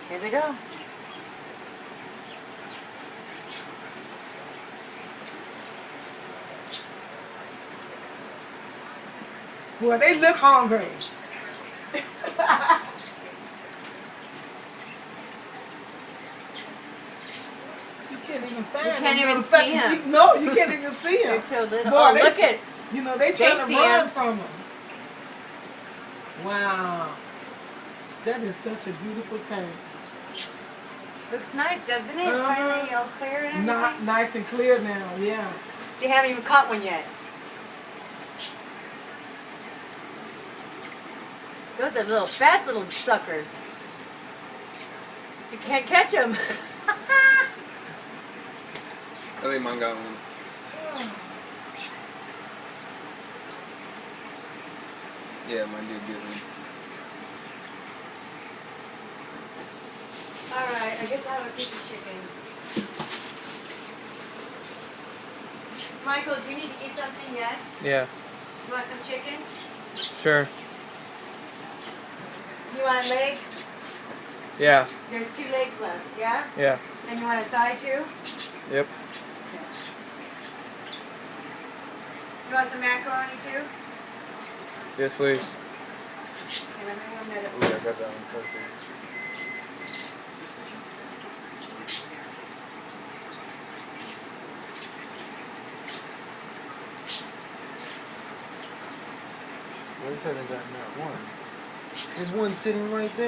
Here they go. Boy, they look hungry. You can't even find them. You can't even Motherfuckers. see 'em. No, you can't even see them. They're so little. Boy, Oh, they, look at. You know, they trying to see run 'em. from them. Wow. That is such a beautiful tank. Looks nice, doesn't it? It's finally all clear and everything. Not nice and clear now, yeah. They haven't even caught one yet. Those are little fast little suckers. You can't catch them. I think mine got one. Yeah, mine did get one. Alright, I guess I'll have a piece of chicken. Michael, do you need to eat something? Yes? Yeah, You want some chicken? sure. You want legs? Yeah, There's 2 legs left, yeah? yeah, And you want a thigh too? yep. You want some macaroni too? Yes, please. Okay, let me warm that up. Oh, yeah, I got that one perfect. Where's that got that one? There's one sitting right there.